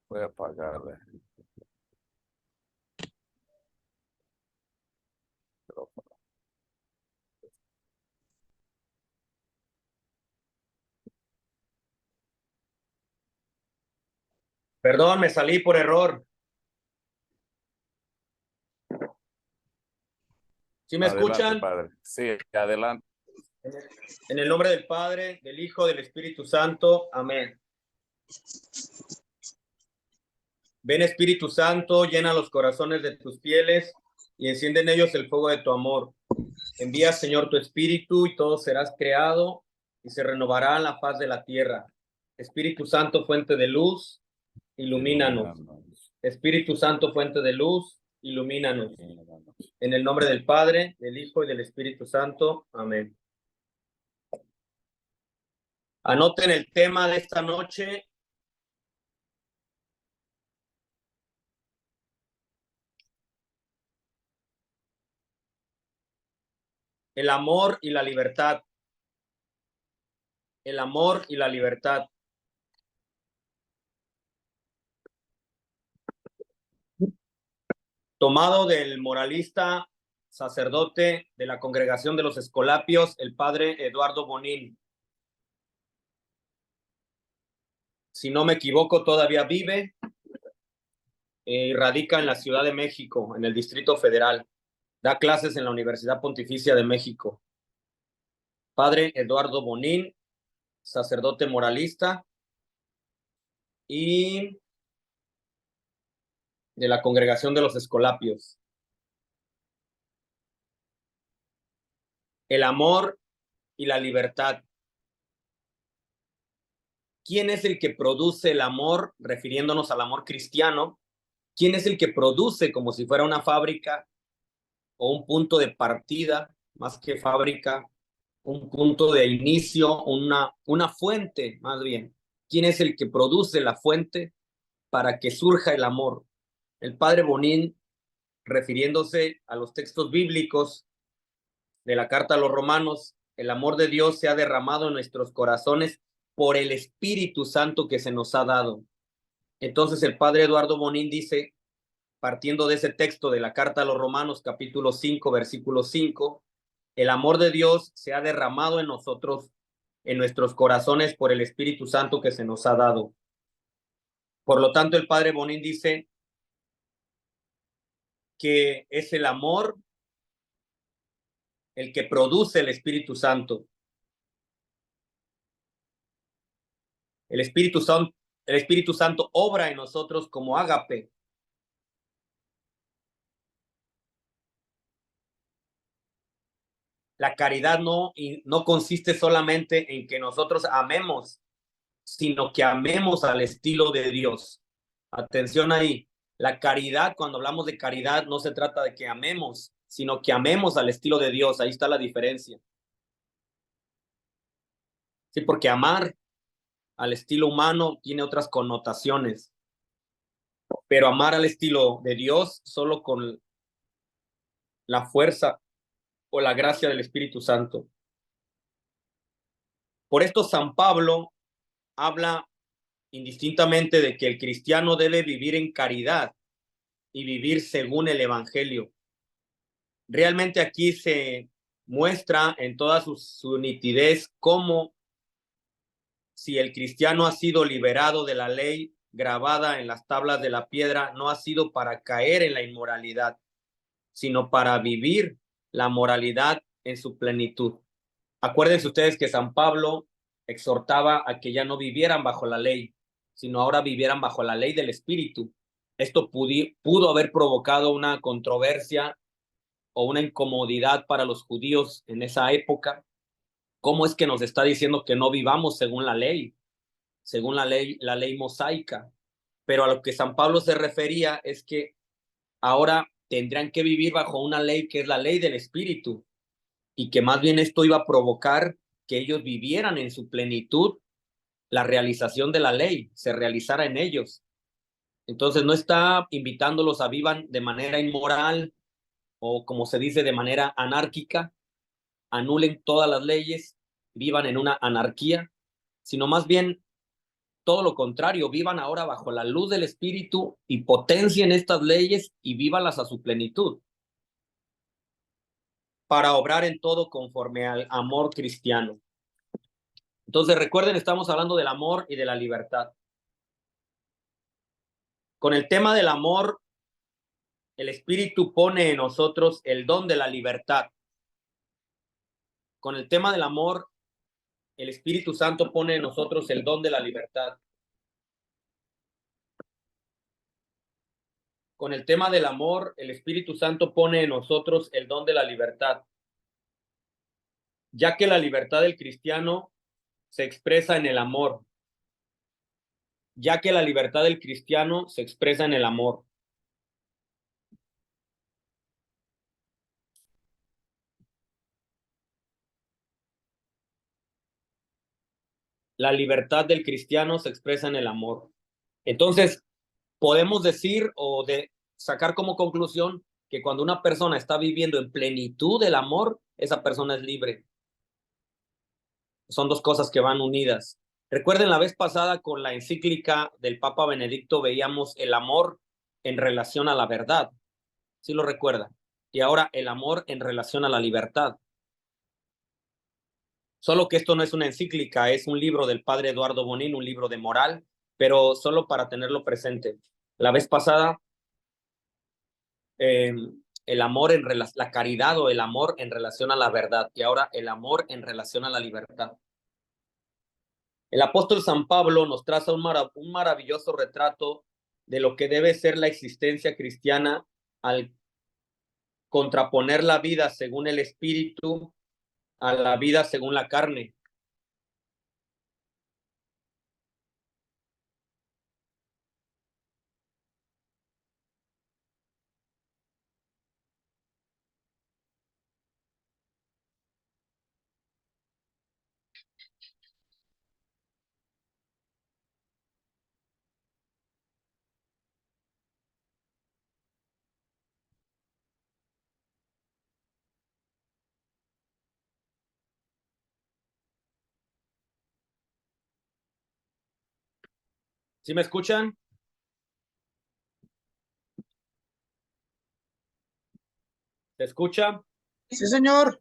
Voy a apagarle. Perdón, me salí por error. ¿Sí me Adelante, escuchan? padre. Sí, adelante. En el nombre del Padre, del Hijo, del Espíritu Santo. Amén. Ven, Espíritu Santo, llena los corazones de tus fieles y enciende en ellos el fuego de tu amor. Envía, Señor, tu Espíritu y todo serás creado y se renovará la faz de la tierra. Espíritu Santo, fuente de luz, ilumínanos. Espíritu Santo, fuente de luz, ilumínanos. En el nombre del Padre, del Hijo y del Espíritu Santo. Amén. Anoten el tema de esta noche. El amor y la libertad. El amor y la libertad. Tomado del moralista sacerdote de la Congregación de los Escolapios, el padre Eduardo Bonín. Si no me equivoco, todavía vive y radica en la Ciudad de México, en el Distrito Federal. Da clases en la Universidad Pontificia de México. Padre Eduardo Bonín, sacerdote moralista y de la Congregación de los Escolapios. El amor y la libertad. ¿Quién es el que produce el amor? Refiriéndonos al amor cristiano. ¿Quién es el que produce como si fuera una fábrica o un punto de partida, más que fábrica, un punto de inicio, una fuente, más bien? ¿Quién es el que produce la fuente para que surja el amor? El padre Bonín, refiriéndose a los textos bíblicos de la carta a los Romanos, el amor de Dios se ha derramado en nuestros corazones por el Espíritu Santo que se nos ha dado. Entonces el padre Eduardo Bonín dice, partiendo de ese texto de la carta a los Romanos, capítulo 5, versículo 5, el amor de Dios se ha derramado en nosotros, en nuestros corazones, por el Espíritu Santo que se nos ha dado. Por lo tanto, el padre Bonín dice que es el amor el que produce el Espíritu Santo. El Espíritu Santo obra en nosotros como ágape. La caridad no consiste solamente en que nosotros amemos, sino que amemos al estilo de Dios. Atención ahí, la caridad, cuando hablamos de caridad, no se trata de que amemos, sino que amemos al estilo de Dios. Ahí está la diferencia. Sí, porque amar al estilo humano tiene otras connotaciones, pero amar al estilo de Dios solo con la fuerza o la gracia del Espíritu Santo. Por esto San Pablo habla indistintamente de que el cristiano debe vivir en caridad y vivir según el Evangelio. Realmente aquí se muestra en toda su nitidez cómo si el cristiano ha sido liberado de la ley grabada en las tablas de la piedra, no ha sido para caer en la inmoralidad, sino para vivir la moralidad en su plenitud. Acuérdense ustedes que San Pablo exhortaba a que ya no vivieran bajo la ley, sino ahora vivieran bajo la ley del Espíritu. Esto pudo haber provocado una controversia o una incomodidad para los judíos en esa época. ¿Cómo es que nos está diciendo que no vivamos según la ley mosaica? Pero a lo que San Pablo se refería es que ahora tendrían que vivir bajo una ley que es la ley del Espíritu, y que más bien esto iba a provocar que ellos vivieran en su plenitud la realización de la ley, se realizara en ellos. Entonces no está invitándolos a vivan de manera inmoral o, como se dice, de manera anárquica, anulen todas las leyes, vivan en una anarquía, sino más bien todo lo contrario, vivan ahora bajo la luz del Espíritu y potencien estas leyes y vívalas a su plenitud, para obrar en todo conforme al amor cristiano. Entonces, recuerden, estamos hablando del amor y de la libertad. Con el tema del amor, el Espíritu pone en nosotros el don de la libertad. Con el tema del amor, el Espíritu Santo pone en nosotros el don de la libertad. Con el tema del amor, el Espíritu Santo pone en nosotros el don de la libertad, ya que la libertad del cristiano se expresa en el amor, ya que la libertad del cristiano se expresa en el amor. La libertad del cristiano se expresa en el amor. Entonces, podemos decir o sacar como conclusión que cuando una persona está viviendo en plenitud del amor, esa persona es libre. Son dos cosas que van unidas. Recuerden, la vez pasada con la encíclica del Papa Benedicto veíamos el amor en relación a la verdad. ¿Sí lo recuerdan? Y ahora el amor en relación a la libertad. Solo que esto no es una encíclica, es un libro del padre Eduardo Bonín, un libro de moral, pero solo para tenerlo presente. La vez pasada, el amor la caridad o el amor en relación a la verdad, y ahora el amor en relación a la libertad. El apóstol San Pablo nos traza un maravilloso retrato de lo que debe ser la existencia cristiana al contraponer la vida según el espíritu a la vida según la carne. ¿Sí me escuchan? ¿Se escucha? Sí, señor.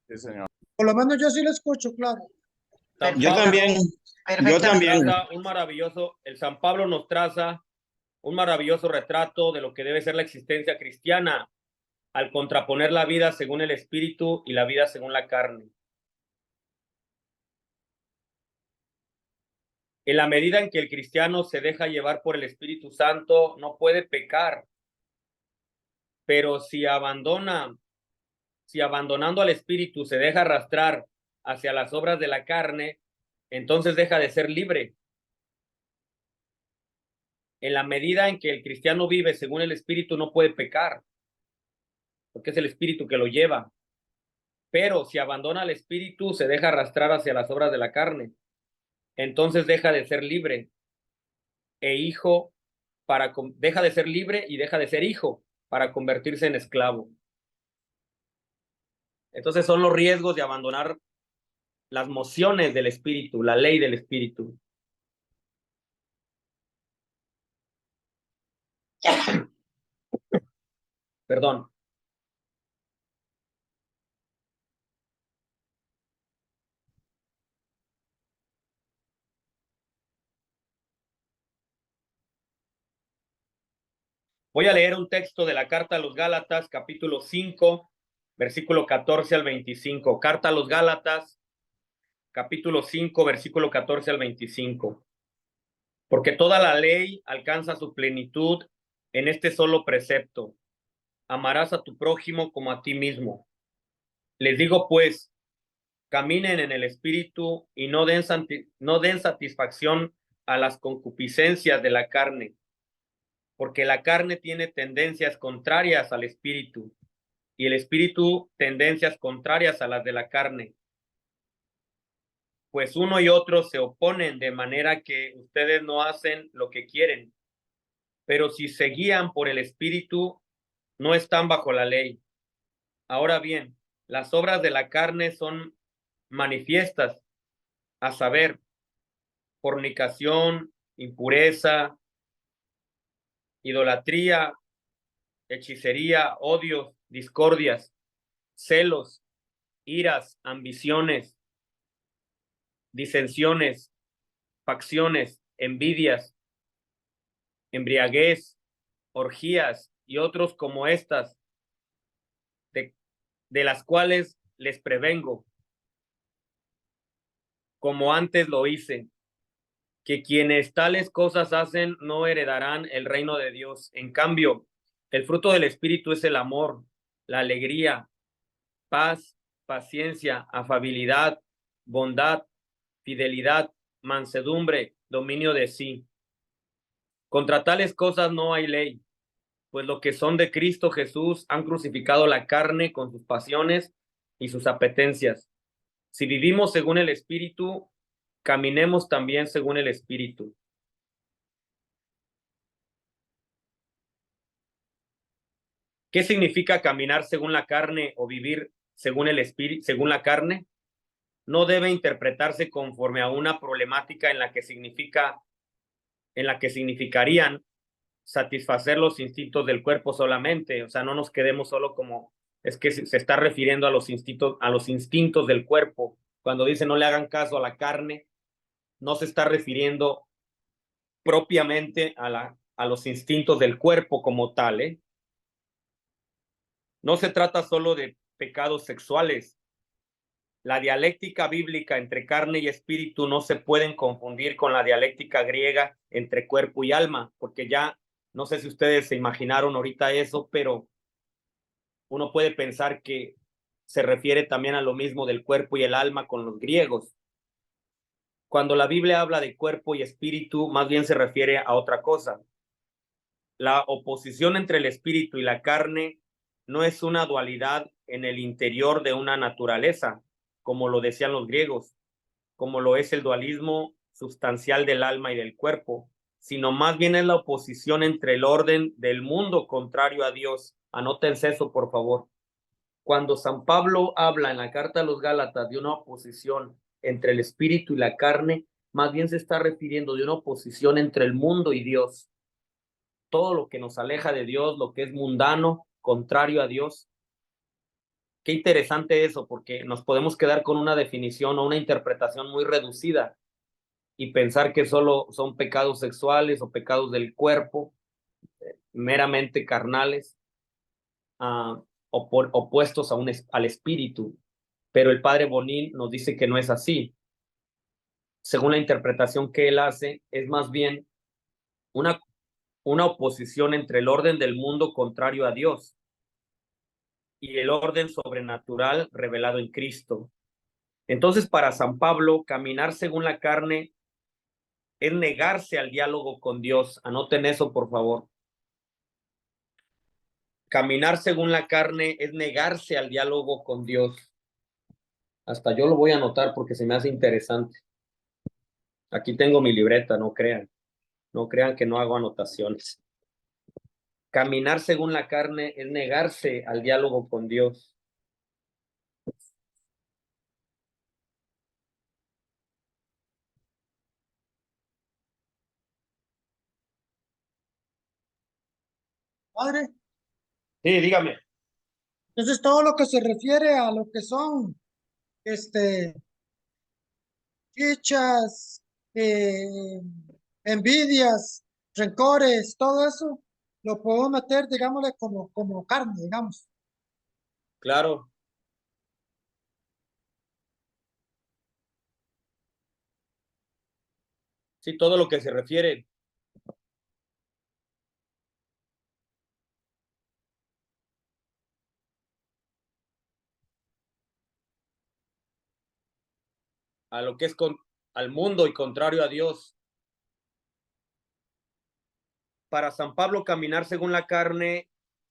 Sí, señor. Por lo menos yo sí lo escucho, claro. San Yo Pablo también, yo también. el San Pablo nos traza un maravilloso retrato de lo que debe ser la existencia cristiana al contraponer la vida según el espíritu y la vida según la carne. En la medida en que el cristiano se deja llevar por el Espíritu Santo, no puede pecar. Pero si abandonando al Espíritu se deja arrastrar hacia las obras de la carne, entonces deja de ser libre. En la medida en que el cristiano vive según el Espíritu, no puede pecar, porque es el Espíritu que lo lleva. Pero si abandona al Espíritu, se deja arrastrar hacia las obras de la carne, entonces deja de ser libre deja de ser libre y deja de ser hijo para convertirse en esclavo. Entonces son los riesgos de abandonar las mociones del Espíritu, la ley del Espíritu. Perdón. Voy a leer un texto de la carta a los Gálatas, capítulo 5, versículo 14 al 25. Carta a los Gálatas, capítulo 5, versículo 14 al 25. Porque toda la ley alcanza su plenitud en este solo precepto: amarás a tu prójimo como a ti mismo. Les digo pues, caminen en el espíritu y no den satisfacción a las concupiscencias de la carne, porque la carne tiene tendencias contrarias al espíritu y el espíritu tendencias contrarias a las de la carne. Pues uno y otro se oponen, de manera que ustedes no hacen lo que quieren. Pero si se guían por el espíritu, no están bajo la ley. Ahora bien, las obras de la carne son manifiestas, a saber, fornicación, impureza, idolatría, hechicería, odios, discordias, celos, iras, ambiciones, disensiones, facciones, envidias, embriaguez, orgías y otros como estas, de las cuales les prevengo, como antes lo hice, que quienes tales cosas hacen no heredarán el reino de Dios. En cambio, el fruto del Espíritu es el amor, la alegría, paz, paciencia, afabilidad, bondad, fidelidad, mansedumbre, dominio de sí. Contra tales cosas no hay ley, pues lo que son de Cristo Jesús han crucificado la carne con sus pasiones y sus apetencias. Si vivimos según el Espíritu, caminemos también según el Espíritu. ¿Qué significa caminar según la carne o vivir según el Espíritu, según la carne? No debe interpretarse conforme a una problemática en la que significarían satisfacer los instintos del cuerpo solamente. O sea, no nos quedemos solo como es que se está refiriendo a los instintos del cuerpo. Cuando dice no le hagan caso a la carne, no se está refiriendo propiamente a los instintos del cuerpo como tal, ¿eh? No se trata solo de pecados sexuales. La dialéctica bíblica entre carne y espíritu no se pueden confundir con la dialéctica griega entre cuerpo y alma, porque ya no sé si ustedes se imaginaron ahorita eso, pero uno puede pensar que se refiere también a lo mismo del cuerpo y el alma con los griegos. Cuando la Biblia habla de cuerpo y espíritu, más bien se refiere a otra cosa. La oposición entre el espíritu y la carne no es una dualidad en el interior de una naturaleza, como lo decían los griegos, como lo es el dualismo sustancial del alma y del cuerpo, sino más bien es la oposición entre el orden del mundo contrario a Dios. Anótense eso, por favor. Cuando San Pablo habla en la carta a los Gálatas de una oposición entre el espíritu y la carne, más bien se está refiriendo de una oposición entre el mundo y Dios. Todo lo que nos aleja de Dios, lo que es mundano, contrario a Dios. Qué interesante eso, porque nos podemos quedar con una definición o una interpretación muy reducida y pensar que solo son pecados sexuales o pecados del cuerpo, meramente carnales, opuestos al espíritu. Pero el padre Bonín nos dice que no es así. Según la interpretación que él hace, es más bien una oposición entre el orden del mundo contrario a Dios y el orden sobrenatural revelado en Cristo. Entonces, para San Pablo, caminar según la carne es negarse al diálogo con Dios. Anoten eso, por favor. Caminar según la carne es negarse al diálogo con Dios. Hasta yo lo voy a anotar porque se me hace interesante. Aquí tengo mi libreta, no crean. No crean que no hago anotaciones. Caminar según la carne es negarse al diálogo con Dios. Padre. Sí, dígame. Entonces todo lo que se refiere a lo que son, fichas, envidias, rencores, todo eso, lo puedo meter, digámosle, como carne, digamos. Claro. Sí, todo lo que se refiere a lo que es al mundo y contrario a Dios. Para San Pablo, caminar según la carne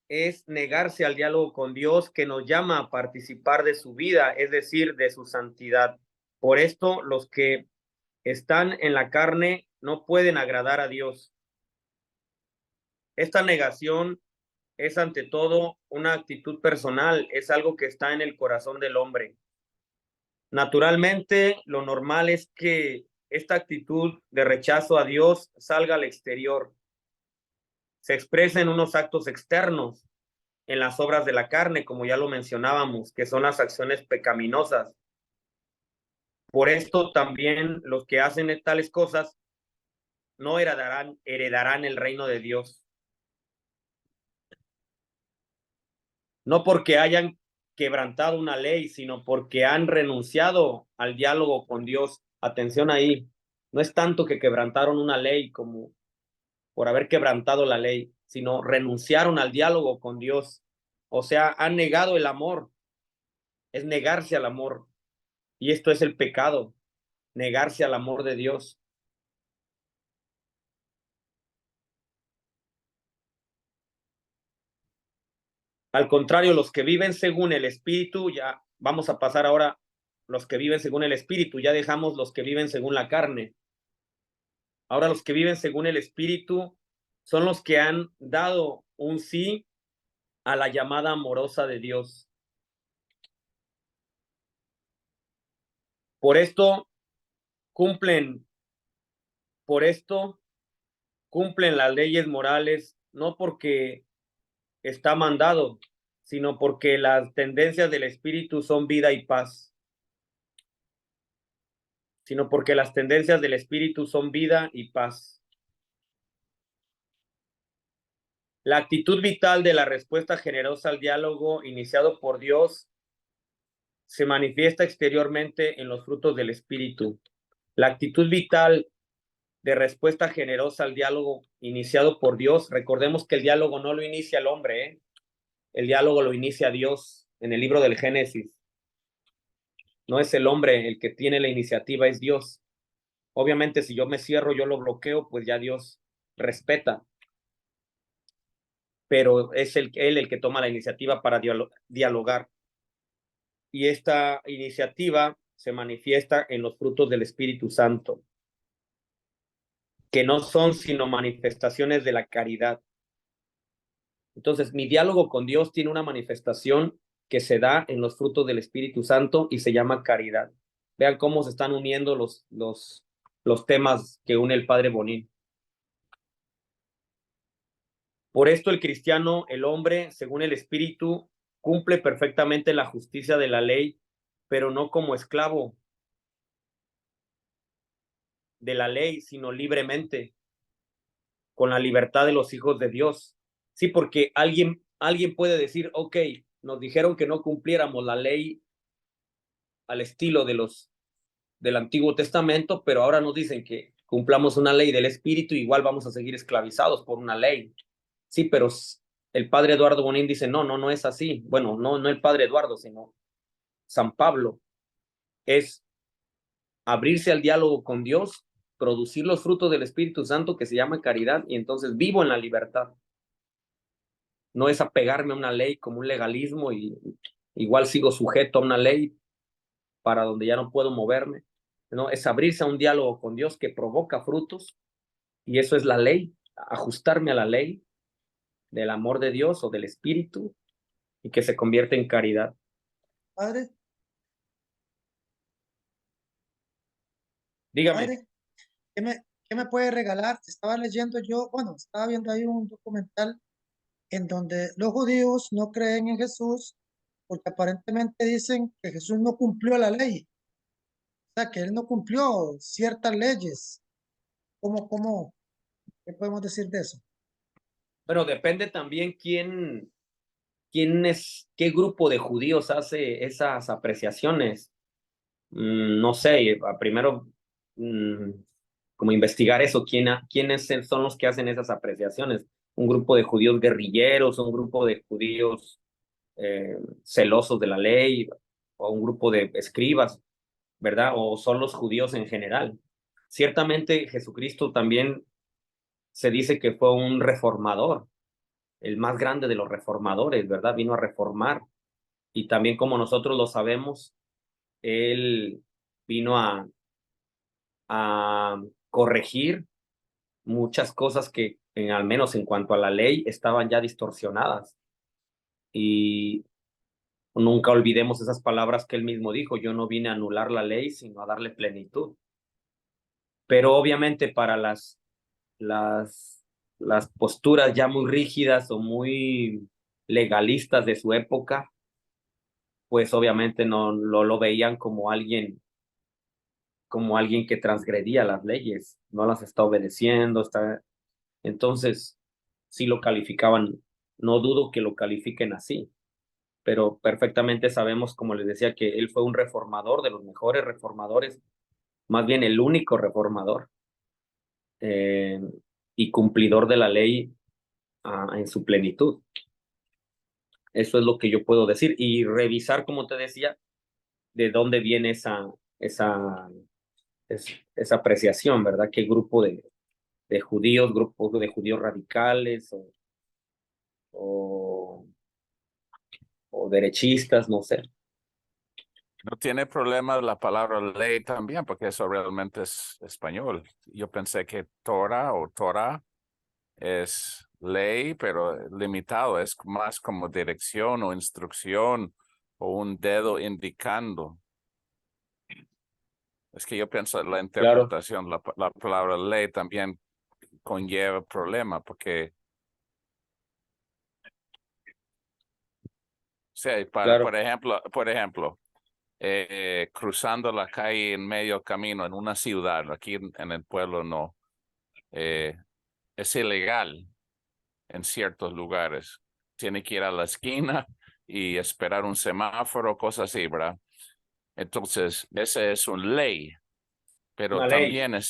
es negarse al diálogo con Dios que nos llama a participar de su vida, es decir, de su santidad. Por esto, los que están en la carne no pueden agradar a Dios. Esta negación es ante todo una actitud personal, es algo que está en el corazón del hombre. Naturalmente, lo normal es que esta actitud de rechazo a Dios salga al exterior, se expresa en unos actos externos, en las obras de la carne, como ya lo mencionábamos, que son las acciones pecaminosas. Por esto también los que hacen tales cosas no heredarán el reino de Dios. No porque hayan quebrantado una ley, sino porque han renunciado al diálogo con Dios. Atención ahí, no es tanto que quebrantaron una ley como por haber quebrantado la ley, sino renunciaron al diálogo con Dios. O sea, han negado el amor, es negarse al amor. Y esto es el pecado, negarse al amor de Dios. Al contrario, los que viven según el Espíritu, ya vamos a pasar ahora los que viven según el Espíritu, ya dejamos los que viven según la carne. Ahora los que viven según el Espíritu son los que han dado un sí a la llamada amorosa de Dios. Por esto cumplen, por esto cumplen las leyes morales, no porque está mandado, sino porque las tendencias del Espíritu son vida y paz. Sino porque las tendencias del Espíritu son vida y paz. La actitud vital de la respuesta generosa al diálogo iniciado por Dios se manifiesta exteriormente en los frutos del Espíritu. La actitud vital de respuesta generosa al diálogo iniciado por Dios, recordemos que el diálogo no lo inicia el hombre, ¿eh? El diálogo lo inicia Dios en el libro del Génesis. No es el hombre el que tiene la iniciativa, es Dios. Obviamente, si yo me cierro, yo lo bloqueo, pues ya Dios respeta. Pero es él el que toma la iniciativa para dialogar. Y esta iniciativa se manifiesta en los frutos del Espíritu Santo, que no son sino manifestaciones de la caridad. Entonces, mi diálogo con Dios tiene una manifestación que se da en los frutos del Espíritu Santo y se llama caridad. Vean cómo se están uniendo los temas que une el Padre Bonín. Por esto el cristiano, el hombre, según el Espíritu, cumple perfectamente la justicia de la ley, pero no como esclavo de la ley, sino libremente, con la libertad de los hijos de Dios. Sí, porque alguien puede decir, ok, nos dijeron que no cumpliéramos la ley al estilo del Antiguo Testamento, pero ahora nos dicen que cumplamos una ley del Espíritu, igual vamos a seguir esclavizados por una ley. Sí, pero el padre Eduardo Bonín dice, no es así. Bueno, no el padre Eduardo, sino San Pablo. Es abrirse al diálogo con Dios, producir los frutos del Espíritu Santo que se llama caridad y entonces vivo en la libertad. No es apegarme a una ley como un legalismo y igual sigo sujeto a una ley para donde ya no puedo moverme. No, es abrirse a un diálogo con Dios que provoca frutos y eso es la ley, ajustarme a la ley del amor de Dios o del Espíritu y que se convierte en caridad. Padre, Dígame. padre, ¿qué me puede regalar? Estaba leyendo yo, bueno, estaba viendo ahí un documental en donde los judíos no creen en Jesús porque aparentemente dicen que Jesús no cumplió la ley, o sea, que él no cumplió ciertas leyes. ¿Qué podemos decir de eso? Bueno, depende también qué grupo de judíos hace esas apreciaciones. No sé, primero como investigar eso, quiénes son los que hacen esas apreciaciones. Un grupo de judíos guerrilleros, un grupo de judíos celosos de la ley, o un grupo de escribas, ¿verdad? O son los judíos en general. Ciertamente Jesucristo también se dice que fue un reformador, el más grande de los reformadores, ¿verdad? Vino a reformar. Y también como nosotros lo sabemos, él vino a corregir muchas cosas que, al menos en cuanto a la ley, estaban ya distorsionadas. Y nunca olvidemos esas palabras que él mismo dijo, yo no vine a anular la ley, sino a darle plenitud. pero obviamente para las posturas ya muy rígidas o muy legalistas de su época, pues obviamente no lo veían como alguien que transgredía las leyes, no las está obedeciendo, entonces sí lo calificaban, no dudo que lo califiquen así, pero perfectamente sabemos, como les decía, que él fue un reformador, de los mejores reformadores, más bien el único reformador, eh, y cumplidor de la ley en su plenitud. Eso es lo que yo puedo decir y revisar, como te decía, de dónde viene esa, esa apreciación, ¿verdad? ¿Qué grupo de judíos, grupos de judíos radicales o, o derechistas, no sé? No tiene problema la palabra ley también, porque eso realmente es español. Yo pensé que Torah o Torah es ley, pero limitado, es más como dirección o instrucción o un dedo indicando. Es que yo pienso la Claro, interpretación, la palabra ley también conlleva problema, porque, o sea, claro. por ejemplo, cruzando la calle en medio camino en una ciudad, aquí en el pueblo no, es ilegal en ciertos lugares. Tiene que ir a la esquina y esperar un semáforo, cosas así, ¿verdad? Entonces, esa es una ley, pero Una ley. también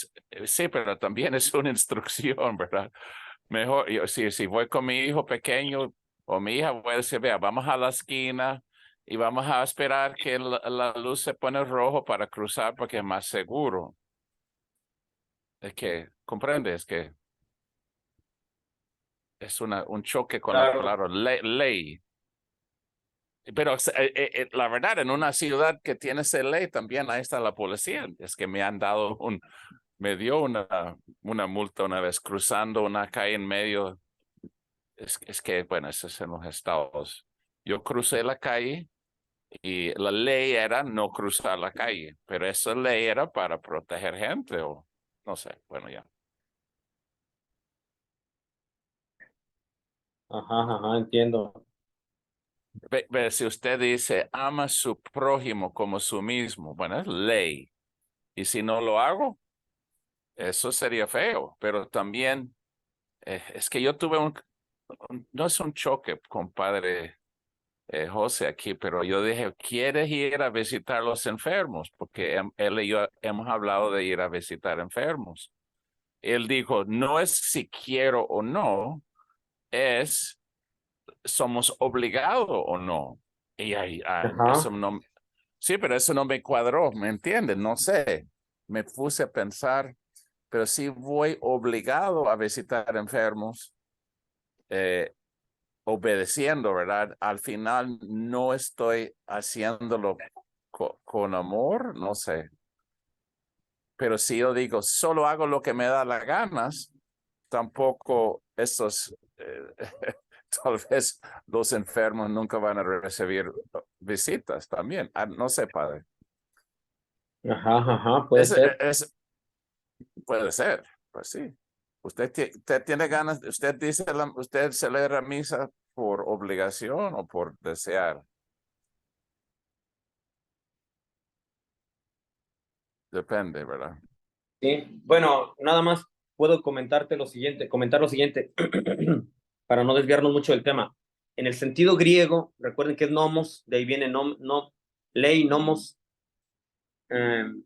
sí, pero también es una instrucción, ¿verdad? Mejor, si voy con mi hijo pequeño o mi hija, voy a decir, vea, vamos a la esquina y vamos a esperar que la luz se pone rojo para cruzar porque es más seguro. Es que, ¿comprendes? Que es un choque con la Claro, palabra ley. Pero la verdad, en una ciudad que tiene esa ley, también ahí está la policía. Es que me dio una multa una vez cruzando una calle en medio. Es que, bueno, eso es en los estados. Yo crucé la calle y la ley era no cruzar la calle, pero esa ley era para proteger gente o no sé, bueno, ya. ajá, entiendo. Si usted dice ama a su prójimo como su mismo, bueno, es ley. Y si no lo hago, eso sería feo, pero también es que yo tuve no es un choque, compadre José, aquí, pero yo dije, ¿quieres ir a visitar los enfermos? Porque él y yo hemos hablado de ir a visitar enfermos. Él dijo, no es si quiero o no, es somos obligados o no. Y ahí, eso Ajá, no, sí, pero eso no me cuadró, ¿me entiendes? No sé, me puse a pensar, pero si voy obligado a visitar enfermos, eh, obedeciendo, ¿verdad? Al final no estoy haciéndolo con amor, no sé. Pero si yo digo, solo hago lo que me da las ganas, tampoco estos, tal vez los enfermos nunca van a recibir visitas también. No sé, padre. ajá, puede Es, ser. puede ser, pues sí. Usted tiene ganas, usted dice, usted celebra misa por obligación o por desear. Depende, ¿verdad? Sí, bueno, nada más puedo comentar lo siguiente, para no desviarnos mucho del tema. En el sentido griego, recuerden que es nomos, de ahí viene ley, nomos. En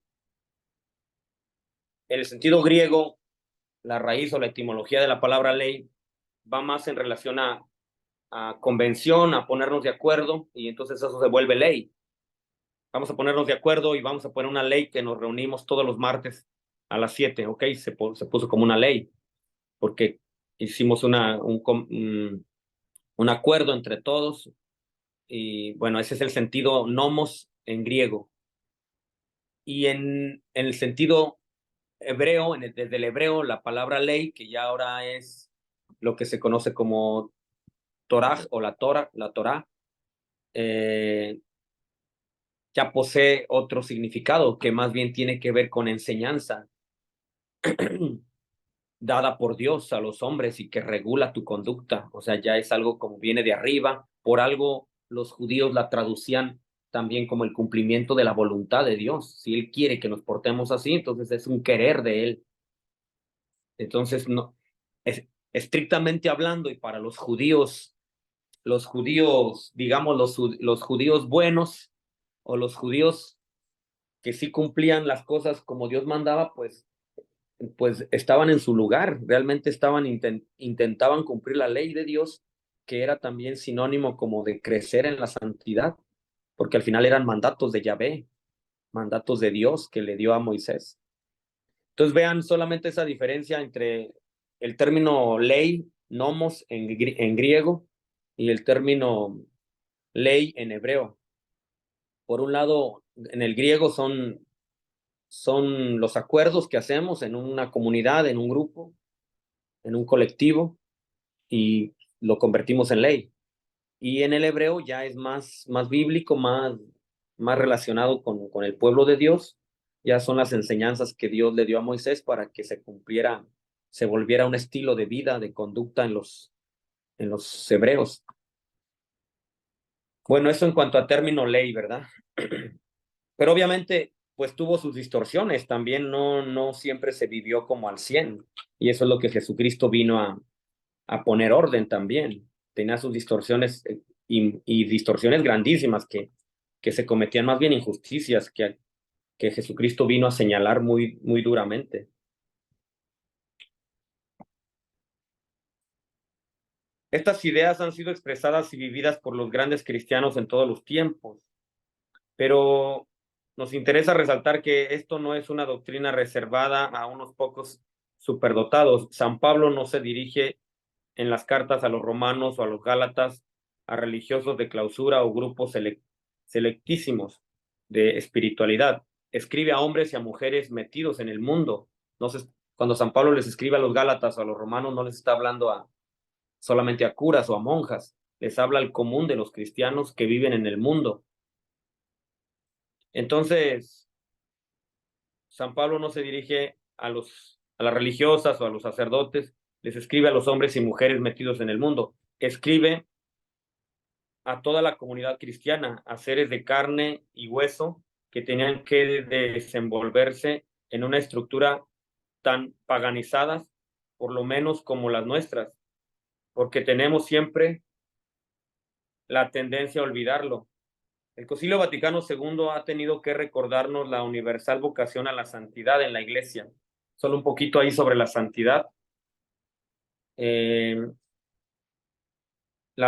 el sentido griego, la raíz o la etimología de la palabra ley va más en relación a convención, a ponernos de acuerdo, y entonces eso se vuelve ley. Vamos a ponernos de acuerdo y vamos a poner una ley que nos reunimos todos los martes a las 7, ¿ok? Se puso como una ley, porque hicimos un acuerdo entre todos, y bueno, ese es el sentido nomos en griego. Y en el sentido hebreo, desde el hebreo, la palabra ley, que ya ahora es lo que se conoce como Torah o la Torah, ya posee otro significado que más bien tiene que ver con enseñanza, dada por Dios a los hombres y que regula tu conducta. O sea, ya es algo como viene de arriba. Por algo los judíos la traducían también como el cumplimiento de la voluntad de Dios. Si Él quiere que nos portemos así, entonces es un querer de Él. Entonces, no, estrictamente hablando, y para los judíos, digamos, los judíos buenos o los judíos que sí cumplían las cosas como Dios mandaba, pues estaban en su lugar, realmente intentaban cumplir la ley de Dios, que era también sinónimo como de crecer en la santidad, porque al final eran mandatos de Yahvé, mandatos de Dios que le dio a Moisés. Entonces vean solamente esa diferencia entre el término ley, nomos en griego, y el término ley en hebreo. Por un lado, en el griego son los acuerdos que hacemos en una comunidad, en un grupo, en un colectivo, y lo convertimos en ley. Y en el hebreo ya es más bíblico, más relacionado con el pueblo de Dios. Ya son las enseñanzas que Dios le dio a Moisés para que se cumpliera, se volviera un estilo de vida, de conducta en los hebreos. Bueno, eso en cuanto a término ley, ¿verdad? Pero obviamente, pues tuvo sus distorsiones, también no siempre se vivió como al 100, y eso es lo que Jesucristo vino a poner orden también. Tenía sus distorsiones y distorsiones grandísimas que se cometían más bien injusticias que Jesucristo vino a señalar muy duramente. Estas ideas han sido expresadas y vividas por los grandes cristianos en todos los tiempos, pero nos interesa resaltar que esto no es una doctrina reservada a unos pocos superdotados. San Pablo no se dirige en las cartas a los romanos o a los gálatas, a religiosos de clausura o grupos selectísimos de espiritualidad. Escribe a hombres y a mujeres metidos en el mundo. Entonces, cuando San Pablo les escribe a los gálatas o a los romanos, no les está hablando solamente a curas o a monjas, les habla al común de los cristianos que viven en el mundo. Entonces, San Pablo no se dirige a las religiosas o a los sacerdotes, les escribe a los hombres y mujeres metidos en el mundo. Escribe a toda la comunidad cristiana, a seres de carne y hueso que tenían que desenvolverse en una estructura tan paganizadas, por lo menos como las nuestras, porque tenemos siempre la tendencia a olvidarlo. El Concilio Vaticano II ha tenido que recordarnos la universal vocación a la santidad en la Iglesia. Solo un poquito ahí sobre la santidad. La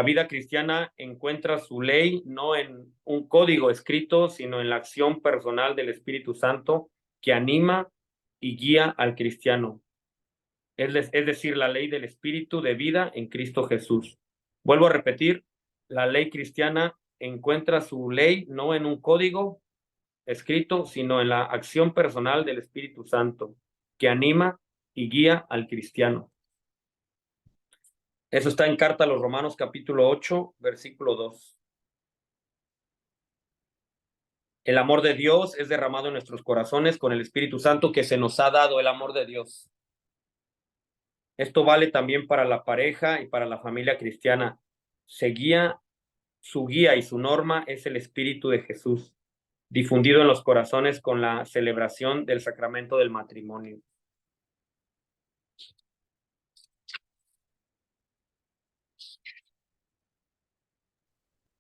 vida cristiana encuentra su ley no en un código escrito, sino en la acción personal del Espíritu Santo que anima y guía al cristiano. Es decir, la ley del Espíritu de vida en Cristo Jesús. Vuelvo a repetir, la ley cristiana encuentra su ley no en un código escrito, sino en la acción personal del Espíritu Santo que anima y guía al cristiano. Eso está en Carta a los Romanos, capítulo 8, versículo 2. El amor de Dios es derramado en nuestros corazones con el Espíritu Santo que se nos ha dado, el amor de Dios. Esto vale también para la pareja y para la familia cristiana. Su guía y su norma es el Espíritu de Jesús, difundido en los corazones con la celebración del sacramento del matrimonio.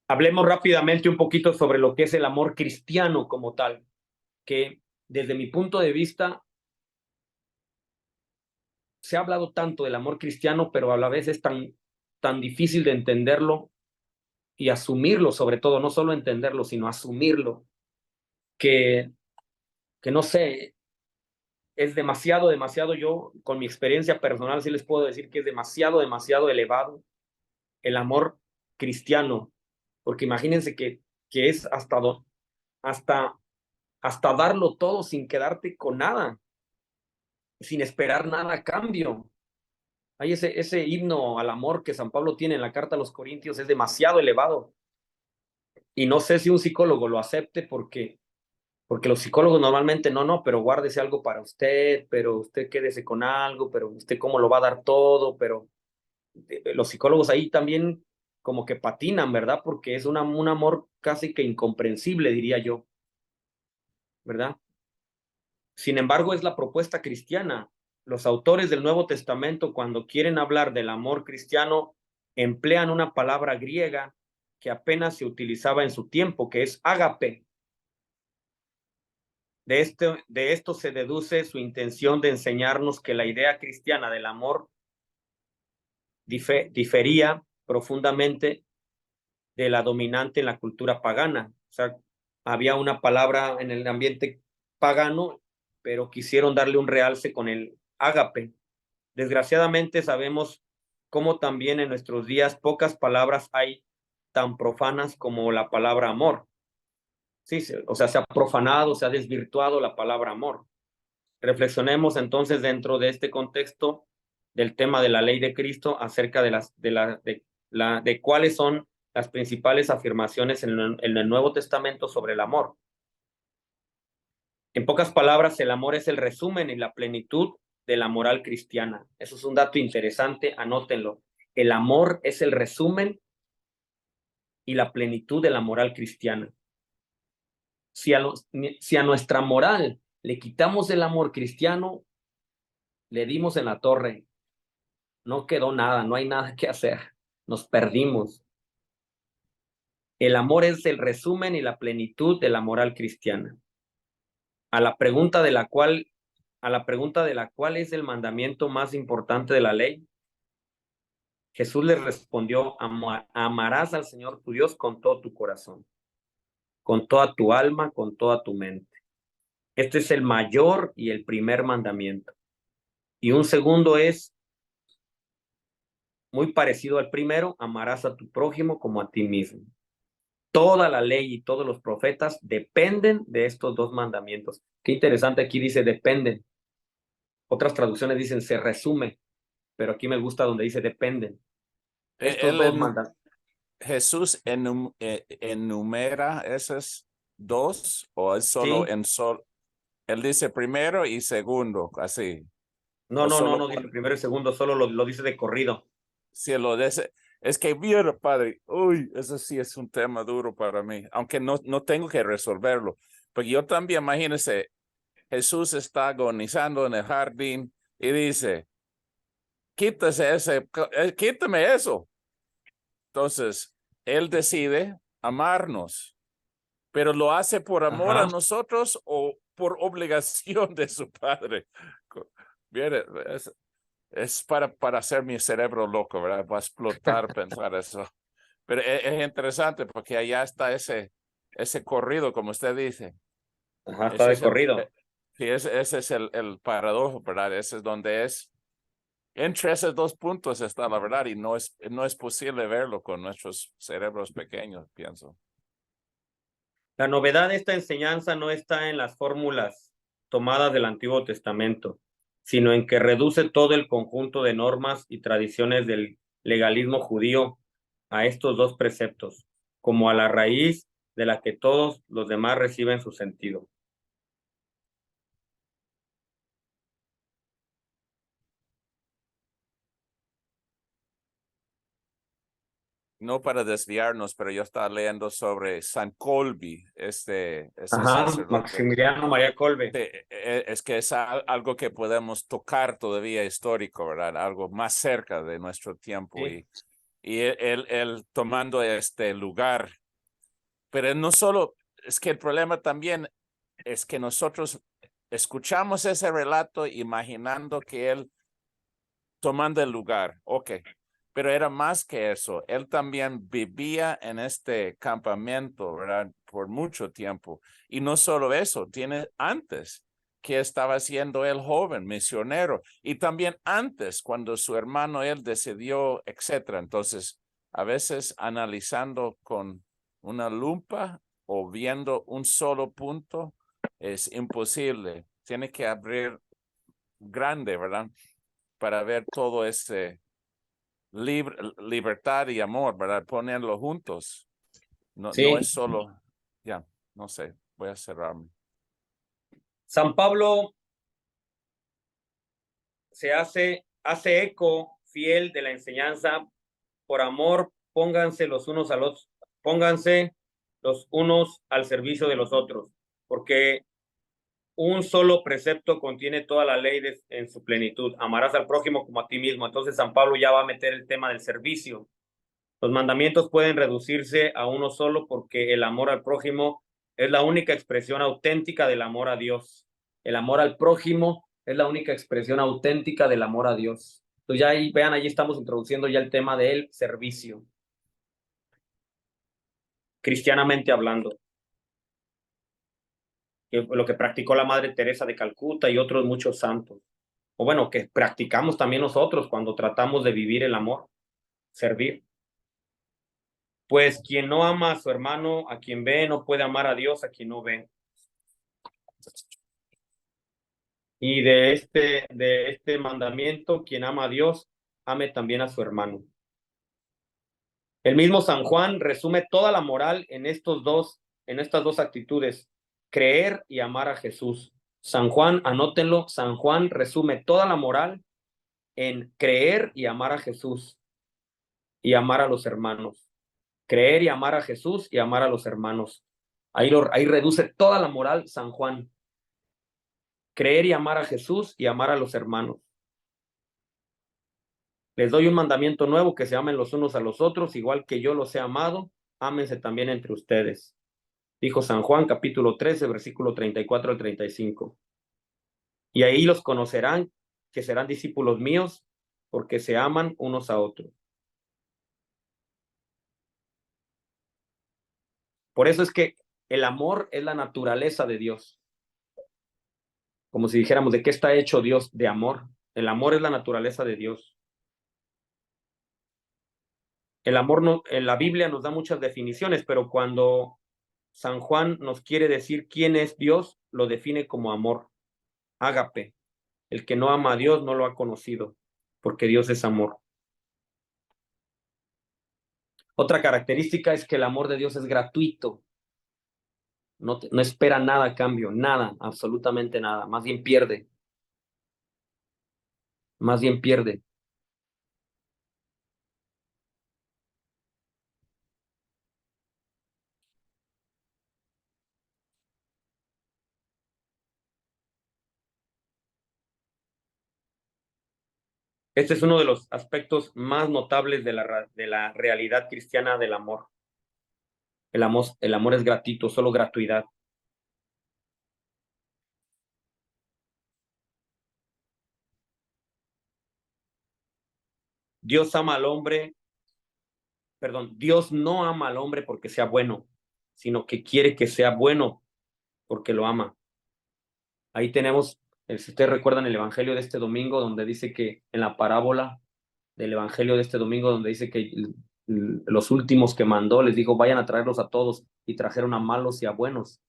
Hablemos rápidamente un poquito sobre lo que es el amor cristiano como tal, que desde mi punto de vista se ha hablado tanto del amor cristiano, pero a la vez es tan difícil de entenderlo y asumirlo, sobre todo, no solo entenderlo, sino asumirlo, que no sé, es demasiado, yo con mi experiencia personal sí les puedo decir que es demasiado elevado el amor cristiano, porque imagínense que es hasta darlo todo sin quedarte con nada, sin esperar nada a cambio. Hay ese himno al amor que San Pablo tiene en la carta a los Corintios, es demasiado elevado. Y no sé si un psicólogo lo acepte porque Porque los psicólogos normalmente no, pero guárdese algo para usted, pero usted quédese con algo, pero usted cómo lo va a dar todo, pero los psicólogos ahí también como que patinan, ¿verdad? Porque es un amor casi que incomprensible, diría yo, ¿verdad? Sin embargo, es la propuesta cristiana. Los autores del Nuevo Testamento, cuando quieren hablar del amor cristiano, emplean una palabra griega que apenas se utilizaba en su tiempo, que es ágape. De esto se deduce su intención de enseñarnos que la idea cristiana del amor difería profundamente de la dominante en la cultura pagana. O sea, había una palabra en el ambiente pagano, pero quisieron darle un realce con el ágape. Desgraciadamente sabemos cómo también en nuestros días pocas palabras hay tan profanas como la palabra amor. Sí, o sea, se ha profanado, se ha desvirtuado la palabra amor. Reflexionemos entonces dentro de este contexto del tema de la ley de Cristo acerca de cuáles son las principales afirmaciones en el Nuevo Testamento sobre el amor. En pocas palabras, el amor es el resumen y la plenitud de la moral cristiana. Eso es un dato interesante, anótenlo. El amor es el resumen y la plenitud de la moral cristiana. Si a nuestra moral le quitamos el amor cristiano, le dimos en la torre. No quedó nada, no hay nada que hacer. Nos perdimos. El amor es el resumen y la plenitud de la moral cristiana. A la pregunta de la cual es el mandamiento más importante de la ley, Jesús le respondió: amarás al Señor tu Dios con todo tu corazón, con toda tu alma, con toda tu mente. Este es el mayor y el primer mandamiento. Y un segundo es muy parecido al primero: amarás a tu prójimo como a ti mismo. Toda la ley y todos los profetas dependen de estos dos mandamientos. Qué interesante, aquí dice dependen. Otras traducciones dicen se resume, pero aquí me gusta donde dice dependen. Estos dos mandamientos. ¿Jesús enumera esos dos o es solo ¿Sí? en sol? Él dice primero y segundo, así. No dice primero y segundo, solo lo dice de corrido. Sí, lo dice. Es que mira, padre, uy, eso sí es un tema duro para mí, aunque no tengo que resolverlo. Porque yo también, imagínense, Jesús está agonizando en el jardín y dice, quítame eso. Entonces, él decide amarnos, pero lo hace por amor a nosotros o por obligación de su padre. Mire, es para hacer mi cerebro loco, ¿verdad? Va a explotar pensar eso. Pero es interesante porque allá está ese corrido, como usted dice. Está Ese de es corrido. sí, ese es el paradojo, ¿verdad? Ese es donde es. Entre esos dos puntos está la verdad y no es posible verlo con nuestros cerebros pequeños, pienso. La novedad de esta enseñanza no está en las fórmulas tomadas del Antiguo Testamento, sino en que reduce todo el conjunto de normas y tradiciones del legalismo judío a estos dos preceptos, como a la raíz de la que todos los demás reciben su sentido. No para desviarnos, pero yo estaba leyendo sobre San Colby, ese sacerdote. Maximiliano María Kolbe. Es que es algo que podemos tocar todavía histórico, ¿verdad? Algo más cerca de nuestro tiempo. Sí. Y él tomando este lugar. Pero no solo, es que el problema también es que nosotros escuchamos ese relato imaginando que él tomando el lugar. Ok, pero era más que eso. Él también vivía en este campamento, ¿verdad? Por mucho tiempo. Y no solo eso, tiene antes que estaba siendo él joven, misionero, y también antes cuando su hermano él decidió, etcétera. Entonces, a veces analizando con una lupa o viendo un solo punto es imposible. Tiene que abrir grande, ¿verdad? Para ver todo ese libertad y amor, ¿verdad? Ponerlo juntos. No Sí. es solo, ya, no sé, voy a cerrarme. San Pablo se hace eco fiel de la enseñanza: por amor, pónganse los unos al servicio de los otros, porque un solo precepto contiene toda la ley en su plenitud: amarás al prójimo como a ti mismo. Entonces San Pablo ya va a meter el tema del servicio. Los mandamientos pueden reducirse a uno solo, porque el amor al prójimo es la única expresión auténtica del amor a Dios. El amor al prójimo es la única expresión auténtica del amor a Dios. Entonces ya ahí, vean, ahí estamos introduciendo ya el tema del servicio, cristianamente hablando, lo que practicó la Madre Teresa de Calcuta y otros muchos santos, o bueno, que practicamos también nosotros cuando tratamos de vivir el amor, servir. Pues quien no ama a su hermano, a quien ve, no puede amar a Dios a quien no ve. Y de este mandamiento, quien ama a Dios, ame también a su hermano. El mismo San Juan resume toda la moral en estas dos actitudes: creer y amar a Jesús. San Juan, anótenlo, San Juan resume toda la moral en creer y amar a Jesús y amar a los hermanos. Creer y amar a Jesús y amar a los hermanos. Ahí reduce toda la moral San Juan. Creer y amar a Jesús y amar a los hermanos. Les doy un mandamiento nuevo: que se amen los unos a los otros, igual que yo los he amado, ámense también entre ustedes. Dijo San Juan, capítulo 13, versículo 34 al 35. Y ahí los conocerán, que serán discípulos míos, porque se aman unos a otros. Por eso es que el amor es la naturaleza de Dios. Como si dijéramos, ¿de qué está hecho Dios? De amor. El amor es la naturaleza de Dios. El amor no, en la Biblia nos da muchas definiciones, pero cuando San Juan nos quiere decir quién es Dios, lo define como amor. Ágape. El que no ama a Dios no lo ha conocido, porque Dios es amor. Otra característica es que el amor de Dios es gratuito. No espera nada a cambio, nada, absolutamente nada. Más bien pierde. Más bien pierde. Este es uno de los aspectos más notables de la realidad cristiana del amor. El amor es gratuito, solo gratuidad. Dios ama al hombre, Dios no ama al hombre porque sea bueno, sino que quiere que sea bueno porque lo ama. Ahí tenemos, si ustedes recuerdan el evangelio de este domingo, donde dice que en la parábola del evangelio de este domingo, donde dice que los últimos que mandó les dijo: vayan a traerlos a todos, y trajeron a malos y a buenos.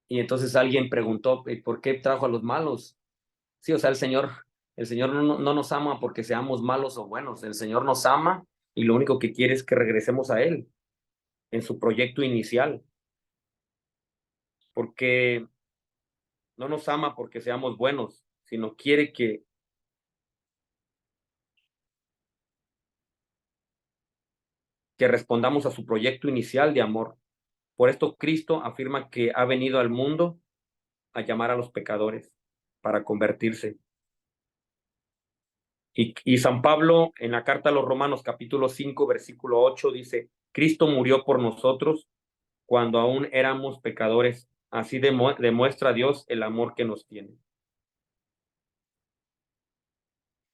Y entonces alguien preguntó: ¿por qué trajo a los malos? Sí, o sea, el Señor no nos ama porque seamos malos o buenos. El Señor nos ama y lo único que quiere es que regresemos a Él en su proyecto inicial. Porque no nos ama porque seamos buenos, sino quiere que respondamos a su proyecto inicial de amor. Por esto Cristo afirma que ha venido al mundo a llamar a los pecadores para convertirse. Y San Pablo, en la carta a los Romanos, capítulo 5, versículo 8, dice: Cristo murió por nosotros cuando aún éramos pecadores. Así demuestra Dios el amor que nos tiene.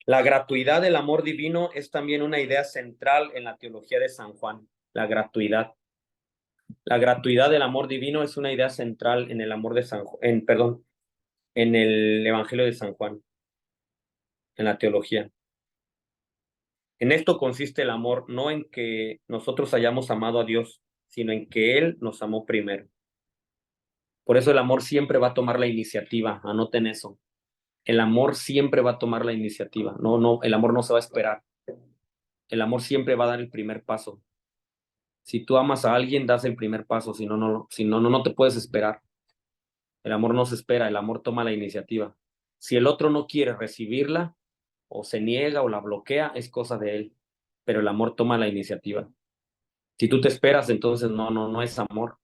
La gratuidad del amor divino es también una idea central en la teología de San Juan. La gratuidad. La gratuidad del amor divino es una idea central en el amor de en el Evangelio de San Juan, en la teología. En esto consiste el amor, no en que nosotros hayamos amado a Dios, sino en que Él nos amó primero. Por eso el amor siempre va a tomar la iniciativa. Anoten eso. El amor siempre va a tomar la iniciativa. No, el amor no se va a esperar. El amor siempre va a dar el primer paso. Si tú amas a alguien, das el primer paso. Si no te puedes esperar. El amor no se espera, el amor toma la iniciativa. Si el otro no quiere recibirla, o se niega o la bloquea, es cosa de él. Pero el amor toma la iniciativa. Si tú te esperas, entonces no es amor.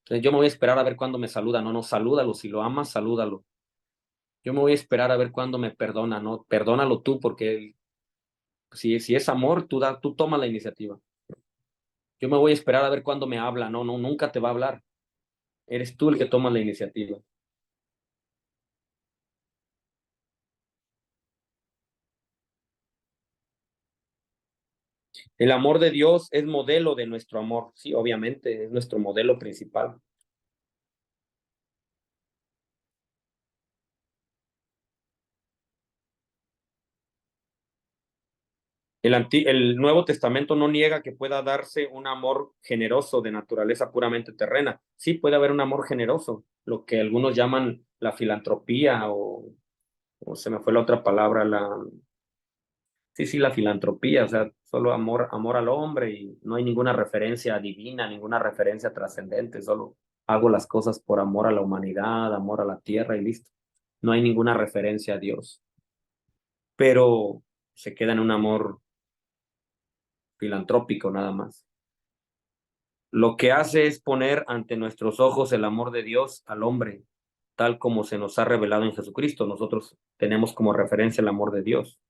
Entonces yo me voy a esperar a ver cuándo me saluda. No, salúdalo. Si lo amas, salúdalo. Yo me voy a esperar a ver cuándo me perdona. No, perdónalo tú, porque si es amor, tú toma la iniciativa. Yo me voy a esperar a ver cuándo me habla. No, nunca te va a hablar. Eres tú el que toma la iniciativa. El amor de Dios es modelo de nuestro amor. Sí, obviamente, es nuestro modelo principal. El Nuevo Testamento no niega que pueda darse un amor generoso de naturaleza puramente terrena. Sí, puede haber un amor generoso, lo que algunos llaman la filantropía o se me fue la otra palabra, sí, la filantropía, o sea, solo amor al hombre y no hay ninguna referencia divina, ninguna referencia trascendente, solo hago las cosas por amor a la humanidad, amor a la tierra y listo. No hay ninguna referencia a Dios, pero se queda en un amor filantrópico nada más. Lo que hace es poner ante nuestros ojos el amor de Dios al hombre, tal como se nos ha revelado en Jesucristo. Nosotros tenemos como referencia el amor de Dios.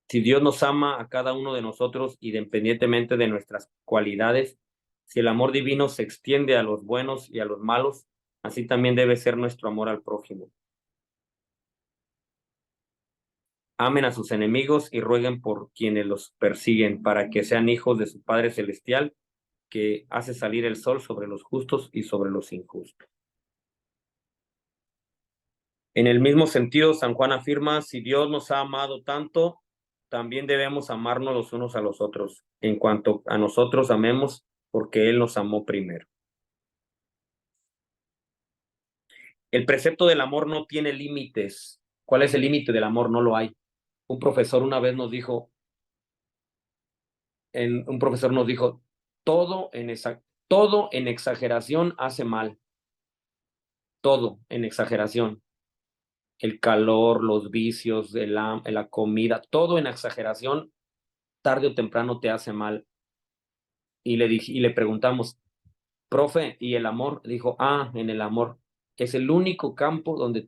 Si Dios nos ama a cada uno de nosotros, independientemente de nuestras cualidades, si el amor divino se extiende a los buenos y a los malos, así también debe ser nuestro amor al prójimo. Amen a sus enemigos y rueguen por quienes los persiguen, para que sean hijos de su Padre Celestial, que hace salir el sol sobre los justos y sobre los injustos. En el mismo sentido, San Juan afirma, si Dios nos ha amado tanto, también debemos amarnos los unos a los otros, en cuanto a nosotros amemos, porque Él nos amó primero. El precepto del amor no tiene límites. ¿Cuál es el límite del amor? No lo hay. Un profesor una vez nos dijo, todo en exageración hace mal. Todo en exageración. El calor, los vicios, la comida, todo en exageración, tarde o temprano te hace mal. Y le preguntamos, profe, ¿y el amor? Dijo, en el amor. Es el único campo donde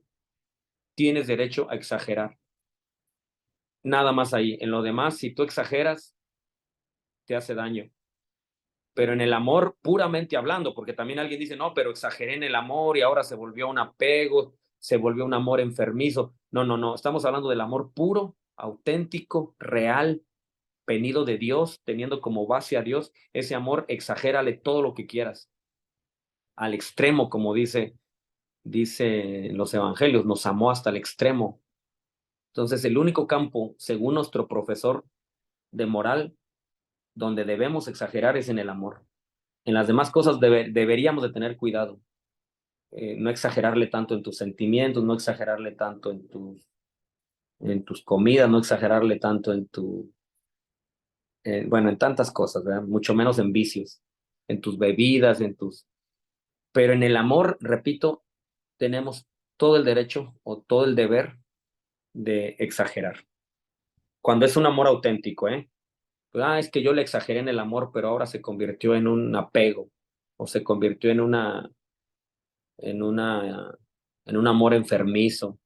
tienes derecho a exagerar. Nada más ahí. En lo demás, si tú exageras, te hace daño. Pero en el amor, puramente hablando, porque también alguien dice, no, pero exageré en el amor y ahora se volvió un apego, se volvió un amor enfermizo. No. Estamos hablando del amor puro, auténtico, real, venido de Dios, teniendo como base a Dios. Ese amor, exagérale todo lo que quieras. Al extremo, como dice los evangelios, nos amó hasta el extremo. Entonces, el único campo, según nuestro profesor de moral, donde debemos exagerar es en el amor. En las demás cosas deberíamos de tener cuidado. No exagerarle tanto en tus sentimientos, no exagerarle tanto en tus comidas, no exagerarle tanto en en tantas cosas, ¿verdad? Mucho menos en vicios, en tus bebidas, Pero en el amor, repito, tenemos todo el derecho o todo el deber de exagerar. Cuando es un amor auténtico, es que yo le exageré en el amor, pero ahora se convirtió en un apego o se convirtió en un amor enfermizo,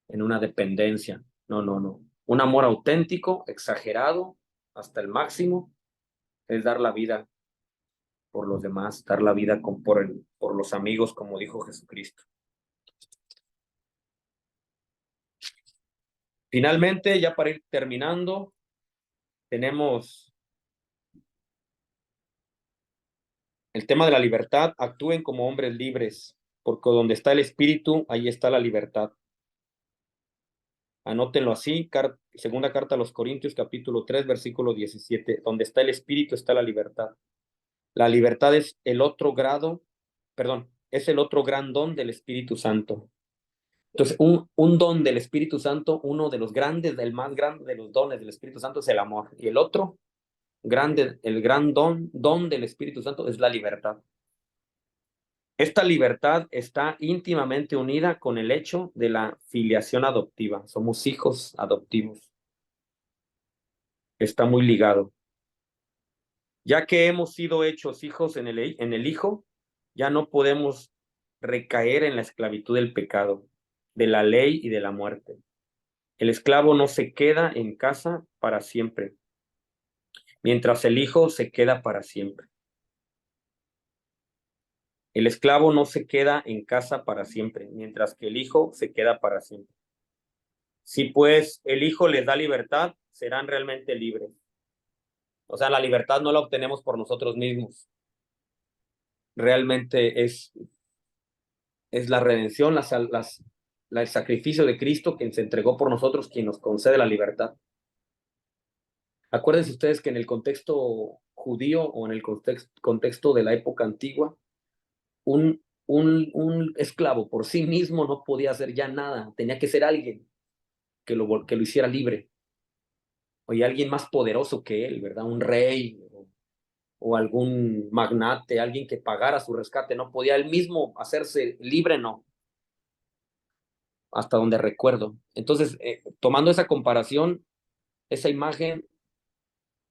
en una dependencia. No. Un amor auténtico, exagerado hasta el máximo, es dar la vida por los demás, dar la vida por los amigos, como dijo Jesucristo. Finalmente, ya para ir terminando, tenemos el tema de la libertad. Actúen como hombres libres, porque donde está el espíritu, ahí está la libertad. Anótenlo así, segunda carta a los Corintios, capítulo 3, versículo 17. Donde está el espíritu, está la libertad. La libertad es el otro gran don del Espíritu Santo. Entonces, un don del Espíritu Santo, uno de los grandes, el más grande de los dones del Espíritu Santo es el amor. Y el otro el gran don del Espíritu Santo es la libertad. Esta libertad está íntimamente unida con el hecho de la filiación adoptiva. Somos hijos adoptivos. Está muy ligado. Ya que hemos sido hechos hijos en el Hijo, ya no podemos recaer en la esclavitud del pecado, de la ley y de la muerte. El esclavo no se queda en casa para siempre, mientras el Hijo se queda para siempre. El esclavo no se queda en casa para siempre, mientras que el Hijo se queda para siempre. Si pues el Hijo les da libertad, serán realmente libres. O sea, la libertad no la obtenemos por nosotros mismos. Realmente es la redención, el sacrificio de Cristo quien se entregó por nosotros, quien nos concede la libertad. Acuérdense ustedes que en el contexto judío o en el contexto de la época antigua, un esclavo por sí mismo no podía hacer ya nada, tenía que ser alguien que lo hiciera libre, o alguien más poderoso que él, ¿verdad? Un rey o algún magnate, alguien que pagara su rescate, no podía él mismo hacerse libre, no, hasta donde recuerdo. Entonces, tomando esa comparación, esa imagen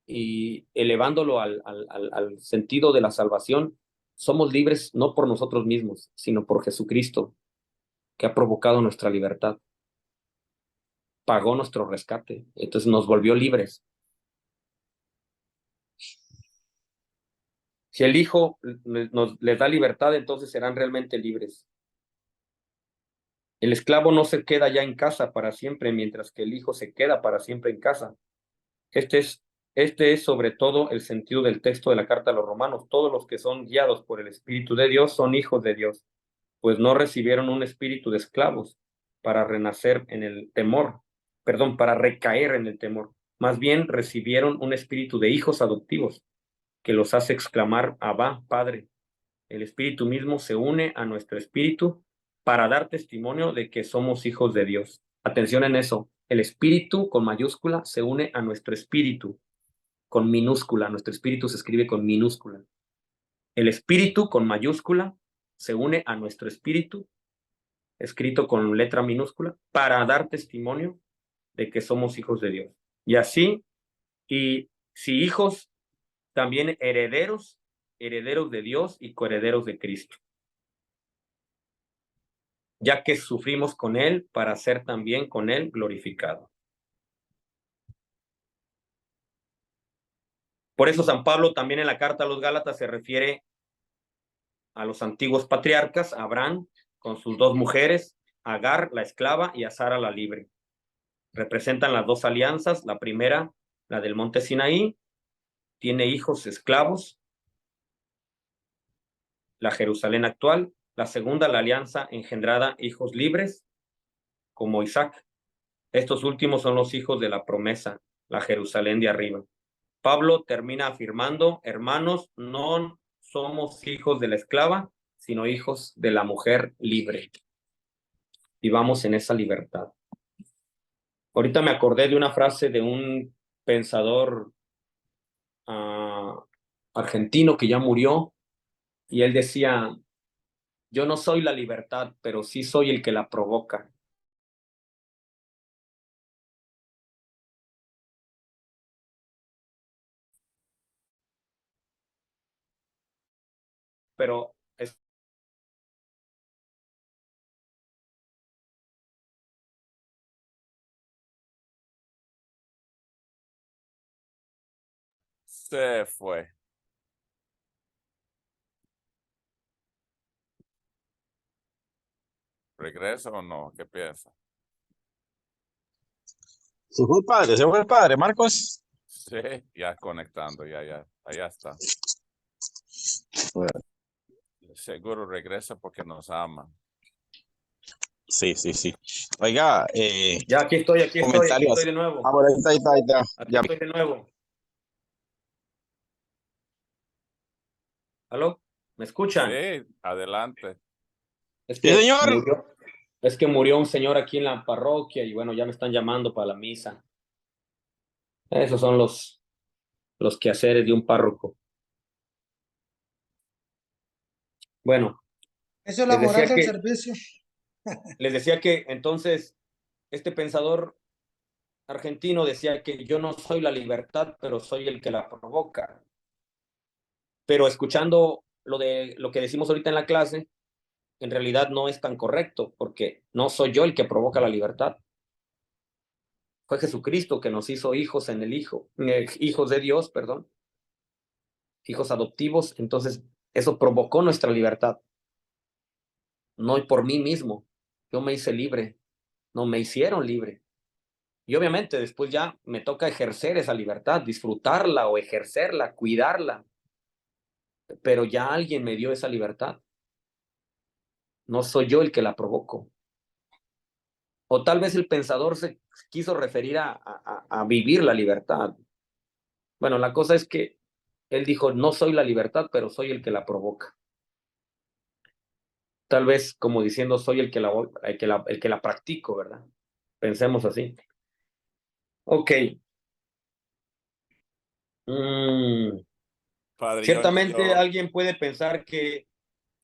y elevándolo al sentido de la salvación, somos libres no por nosotros mismos, sino por Jesucristo, que ha provocado nuestra libertad, pagó nuestro rescate, entonces nos volvió libres. Si el Hijo les da libertad, entonces serán realmente libres. El esclavo no se queda ya en casa para siempre, mientras que el Hijo se queda para siempre en casa. Este es sobre todo el sentido del texto de la carta a los Romanos. Todos los que son guiados por el Espíritu de Dios son hijos de Dios, pues no recibieron un espíritu de esclavos para renacer en el temor, para recaer en el temor. Más bien recibieron un espíritu de hijos adoptivos que los hace exclamar: Abba, Padre. El Espíritu mismo se une a nuestro espíritu para dar testimonio de que somos hijos de Dios. Atención en eso. El Espíritu con mayúscula se une a nuestro espíritu con minúscula. Nuestro espíritu se escribe con minúscula. El Espíritu con mayúscula se une a nuestro espíritu, escrito con letra minúscula, para dar testimonio de que somos hijos de Dios. Y así, y si hijos, también herederos de Dios y coherederos de Cristo, ya que sufrimos con Él para ser también con Él glorificado. Por eso San Pablo también en la carta a los Gálatas se refiere a los antiguos patriarcas, a Abraham con sus dos mujeres, Agar, la esclava, y a Sara, la libre. Representan las dos alianzas. La primera, la del monte Sinaí, tiene hijos esclavos, la Jerusalén actual. La segunda, la alianza engendrada hijos libres, como Isaac. Estos últimos son los hijos de la promesa, la Jerusalén de arriba. Pablo termina afirmando: hermanos, no somos hijos de la esclava, sino hijos de la mujer libre. Vivamos en esa libertad. Ahorita me acordé de una frase de un pensador argentino que ya murió, y él decía: yo no soy la libertad, pero sí soy el que la provoca. Pero Se fue. ¿Regresa o no? ¿Qué piensa? Se fue el padre, Marcos. Sí, ya conectando, ya, allá está. Bueno, Seguro regresa porque nos ama. sí. Oiga, ya aquí estoy comentarios. de nuevo. Bueno, ahí está. Aquí Ya. estoy de nuevo. ¿Aló? ¿Me escuchan? Sí, adelante. Es Sí, que señor. murió un señor aquí en la parroquia y bueno, ya me están llamando para la misa. Esos son los quehaceres de un párroco. Bueno, Eso es la Les moral decía del que, servicio. les decía que entonces este pensador argentino decía que yo no soy la libertad, pero soy el que la provoca. Pero escuchando lo que decimos ahorita en la clase, en realidad no es tan correcto, porque no soy yo el que provoca la libertad. Fue Jesucristo que nos hizo hijos en el Hijo, hijos de Dios, perdón, hijos adoptivos. Entonces, eso provocó nuestra libertad. No por mí mismo. Yo me hice libre, no me hicieron libre. Y obviamente después ya me toca ejercer esa libertad, disfrutarla o ejercerla, cuidarla. Pero ya alguien me dio esa libertad. No soy yo el que la provoco. O tal vez el pensador se quiso referir a vivir la libertad. Bueno, la cosa es que él dijo, no soy la libertad, pero soy el que la provoca. Tal vez como diciendo, soy el que la practico, ¿verdad? Pensemos así. Ok. Padre, Ciertamente alguien puede pensar que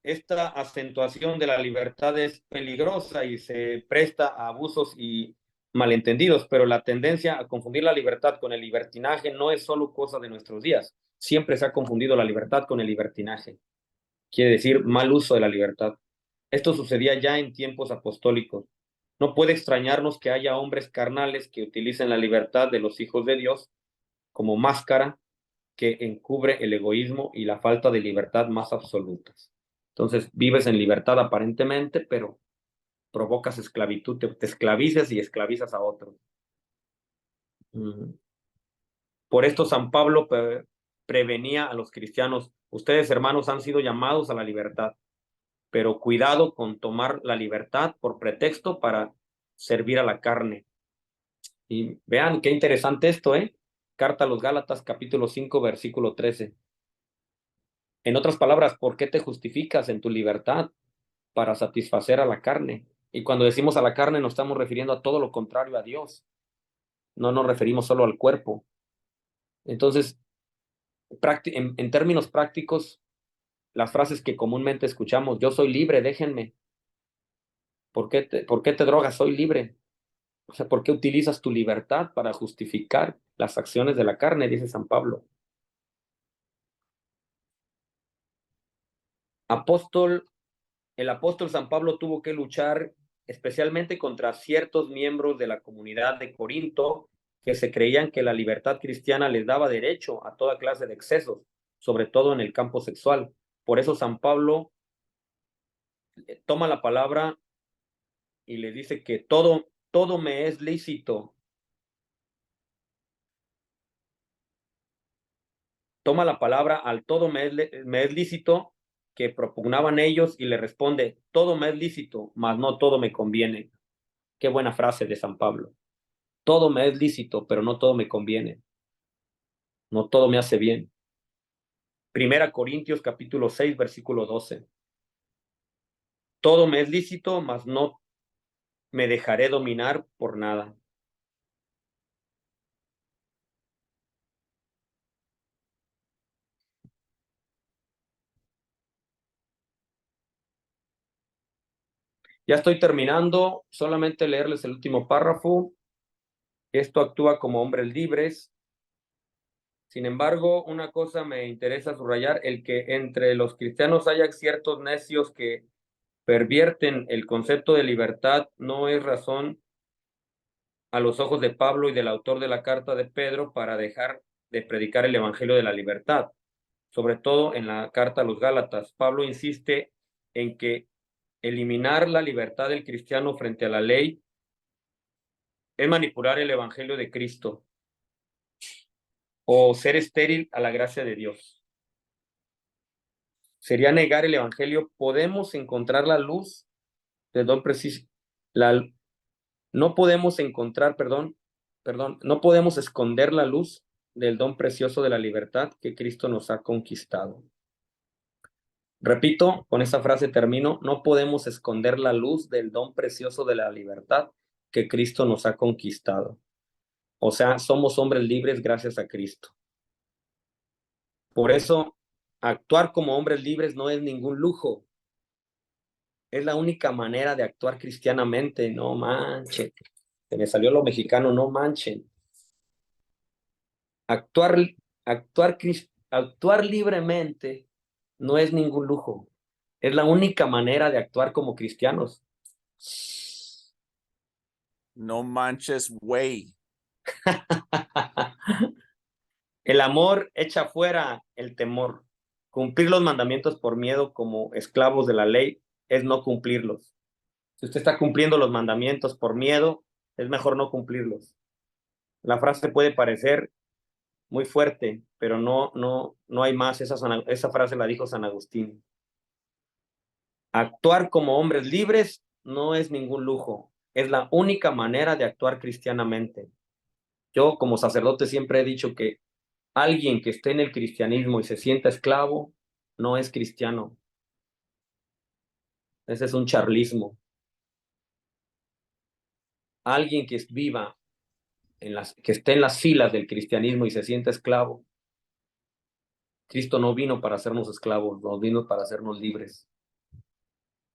esta acentuación de la libertad es peligrosa y se presta a abusos y malentendidos, pero la tendencia a confundir la libertad con el libertinaje no es solo cosa de nuestros días. Siempre se ha confundido la libertad con el libertinaje. Quiere decir mal uso de la libertad. Esto sucedía ya en tiempos apostólicos. No puede extrañarnos que haya hombres carnales que utilicen la libertad de los hijos de Dios como máscara que encubre el egoísmo y la falta de libertad más absolutas. Entonces, vives en libertad aparentemente, pero provocas esclavitud, te esclavizas y esclavizas a otros. Por esto San Pablo prevenía a los cristianos, ustedes hermanos han sido llamados a la libertad, pero cuidado con tomar la libertad por pretexto para servir a la carne. Y vean qué interesante esto, ¿eh? Carta a los Gálatas, capítulo 5, versículo 13. En otras palabras, ¿por qué te justificas en tu libertad? Para satisfacer a la carne. Y cuando decimos a la carne nos estamos refiriendo a todo lo contrario a Dios. No nos referimos solo al cuerpo. Entonces, en términos prácticos, las frases que comúnmente escuchamos, yo soy libre, déjenme. ¿Por qué te drogas? Soy libre. O sea, ¿por qué utilizas tu libertad para justificar las acciones de la carne? Dice San Pablo. El apóstol San Pablo tuvo que luchar especialmente contra ciertos miembros de la comunidad de Corinto que se creían que la libertad cristiana les daba derecho a toda clase de excesos, sobre todo en el campo sexual. Por eso San Pablo toma la palabra y le dice que todo me es lícito. Toma la palabra al todo me es lícito que propugnaban ellos y le responde, todo me es lícito, mas no todo me conviene. Qué buena frase de San Pablo. Todo me es lícito, pero no todo me conviene. No todo me hace bien. Primera Corintios capítulo 6, versículo 12. Todo me es lícito, mas no me dejaré dominar por nada. Ya estoy terminando, solamente leerles el último párrafo. Esto actúa como hombres libres. Sin embargo, una cosa me interesa subrayar, el que entre los cristianos haya ciertos necios que pervierten el concepto de libertad no es razón a los ojos de Pablo y del autor de la carta de Pedro para dejar de predicar el evangelio de la libertad. Sobre todo en la carta a los Gálatas, Pablo insiste en que eliminar la libertad del cristiano frente a la ley es manipular el evangelio de Cristo o ser estéril a la gracia de Dios. Sería negar el evangelio. Podemos encontrar la luz del don preciso. No podemos encontrar, no podemos esconder la luz del don precioso de la libertad que Cristo nos ha conquistado. Repito, con esa frase termino, no podemos esconder la luz del don precioso de la libertad que Cristo nos ha conquistado. O sea, somos hombres libres gracias a Cristo. Por eso, actuar como hombres libres no es ningún lujo. Es la única manera de actuar cristianamente, no manchen. Se me salió lo mexicano, no manchen. Actuar libremente no es ningún lujo. Es la única manera de actuar como cristianos. No manches, güey. El amor echa fuera el temor. Cumplir los mandamientos por miedo como esclavos de la ley es no cumplirlos. Si usted está cumpliendo los mandamientos por miedo, es mejor no cumplirlos. La frase puede parecer muy fuerte, pero no hay más. Esa frase la dijo San Agustín. Actuar como hombres libres no es ningún lujo. Es la única manera de actuar cristianamente. Yo, como sacerdote, siempre he dicho que alguien que esté en el cristianismo y se sienta esclavo, no es cristiano. Ese es un charlismo. Alguien que viva, que esté en las filas del cristianismo y se sienta esclavo, Cristo no vino para hacernos esclavos, no vino para hacernos libres.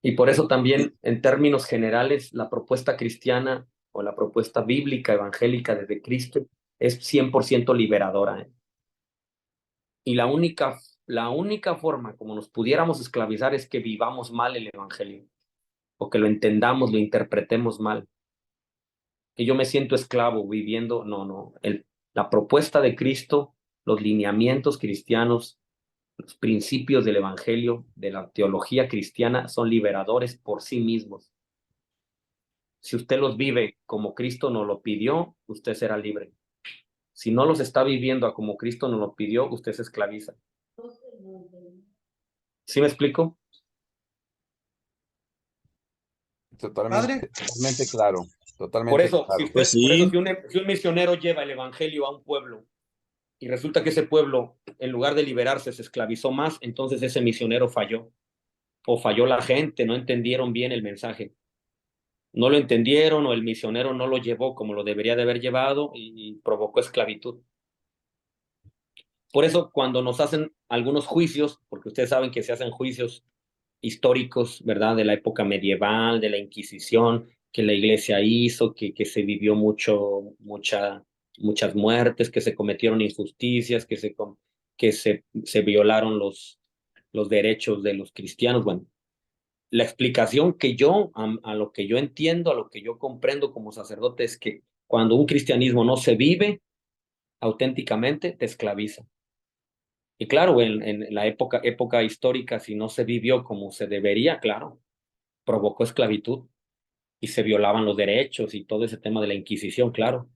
Y por eso también, en términos generales, la propuesta cristiana o la propuesta bíblica, evangélica desde Cristo es 100% liberadora, ¿eh? Y la única forma como nos pudiéramos esclavizar es que vivamos mal el evangelio, o que lo entendamos, lo interpretemos mal. Que yo me siento esclavo viviendo, no. La propuesta de Cristo, los lineamientos cristianos, los principios del evangelio, de la teología cristiana, son liberadores por sí mismos. Si usted los vive como Cristo nos lo pidió, usted será libre. Si no los está viviendo como Cristo nos lo pidió, usted se esclaviza. ¿Sí me explico? Padre, Totalmente claro. Totalmente Por eso, claro. Pues por eso sí, si un misionero lleva el evangelio a un pueblo y resulta que ese pueblo, en lugar de liberarse, se esclavizó más, entonces ese misionero falló. O falló la gente, no entendieron bien el mensaje. No lo entendieron o el misionero no lo llevó como lo debería de haber llevado y provocó esclavitud. Por eso cuando nos hacen algunos juicios, porque ustedes saben que se hacen juicios históricos, ¿verdad? De la época medieval, de la Inquisición, que la iglesia hizo, que se vivió muchas muertes, que se cometieron injusticias, que se violaron los derechos de los cristianos. Bueno, la explicación que yo, a lo que yo entiendo, a lo que yo comprendo como sacerdote, es que cuando un cristianismo no se vive auténticamente, te esclaviza. Y claro, en la época histórica, si no se vivió como se debería, claro, provocó esclavitud y se violaban los derechos y todo ese tema de la Inquisición, claro.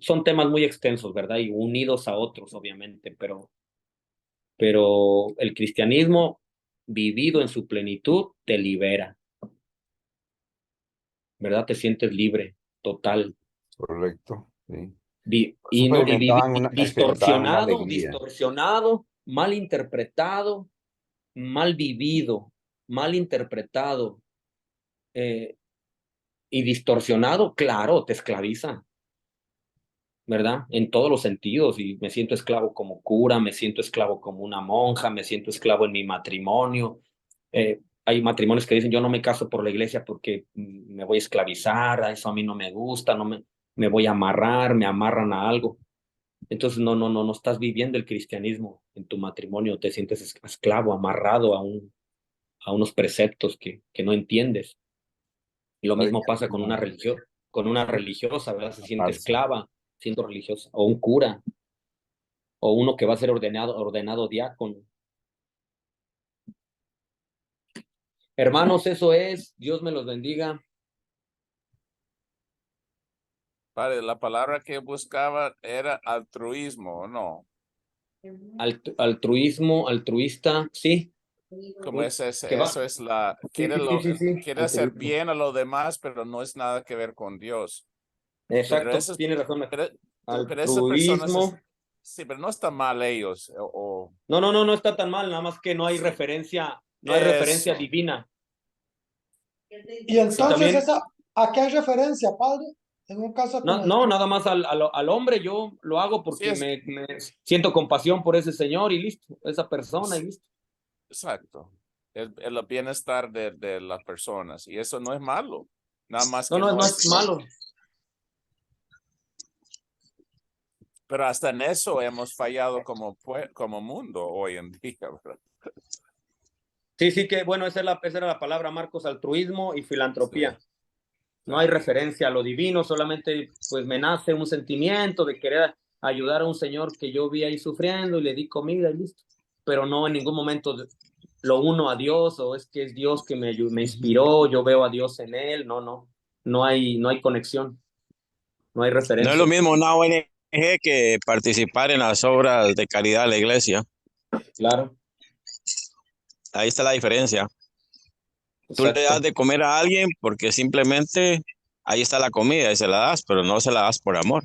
Son temas muy extensos, ¿verdad? Y unidos a otros, obviamente, pero el cristianismo vivido en su plenitud te libera, ¿verdad? Te sientes libre, total. Correcto. Sí. Experimentaban una alegría. Distorsionado, mal interpretado, mal vivido, mal interpretado y distorsionado, claro, te esclaviza, ¿verdad? En todos los sentidos, y me siento esclavo como cura, me siento esclavo como una monja, me siento esclavo en mi matrimonio. Hay matrimonios que dicen, yo no me caso por la iglesia porque me voy a esclavizar, a eso a mí no me gusta, me voy a amarrar, me amarran a algo. Entonces no estás viviendo el cristianismo en tu matrimonio, te sientes esclavo, amarrado a unos preceptos que no entiendes. Y lo mismo pasa con una religiosa, ¿verdad? Se siente esclava siendo religiosa, o un cura, o uno que va a ser ordenado diácono. Hermanos, eso es. Dios me los bendiga. Padre, la palabra que buscaba era altruismo, ¿o no? Altruismo, altruista, sí. Como es ese, Que va. eso es la, Sí. quiere hacer bien a los demás, pero no es nada que ver con Dios. Exacto, tiene razón. Pero esas personas, Altruismo. sí, pero no está mal ellos. No está tan mal, nada más que no hay Sí. referencia, Eso. divina. y entonces también- ¿a qué hay referencia, padre? En un caso como No, nada más al hombre yo lo hago porque Sí, me siento compasión por ese señor y listo, esa persona y listo. Exacto. el bienestar de las personas. Y eso no es malo. Nada más No, que no es malo. Pero hasta en eso hemos fallado como mundo hoy en día, ¿verdad? Sí, que bueno, esa era la palabra, Marcos, altruismo y filantropía. Sí. No hay referencia a lo divino, solamente pues me nace un sentimiento de querer ayudar a un señor que yo vi ahí sufriendo y le di comida y listo. Pero no en ningún momento lo uno a Dios o es que es Dios que me inspiró, yo veo a Dios en él. No hay conexión, no hay No referencia. es lo mismo una ONG que participar en las obras de caridad de la iglesia. Claro. Ahí está la diferencia. Tú Exacto. le das de comer a alguien porque simplemente ahí está la comida y se la das, pero no se la das por amor,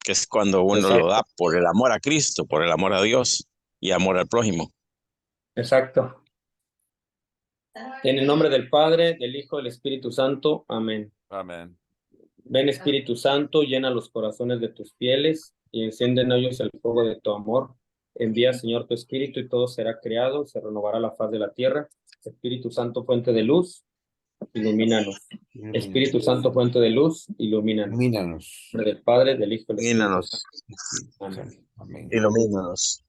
que es cuando uno Exacto. lo da por el amor a Cristo, por el amor a Dios y amor al prójimo. Exacto. En el nombre del Padre, del Hijo, del Espíritu Santo. Amén. Amén. Ven, Espíritu Santo, llena los corazones de tus fieles y enciende en ellos el fuego de tu amor. Envía, Señor, tu Espíritu y todo será creado, se renovará la faz de la tierra. Espíritu Santo, fuente de luz, ilumínanos. Espíritu Santo, fuente de luz, ilumínanos. Ilumínanos. En nombre del Padre, del Hijo y del Espíritu Ilumínanos. Santo. Amén. Amén. Ilumínanos.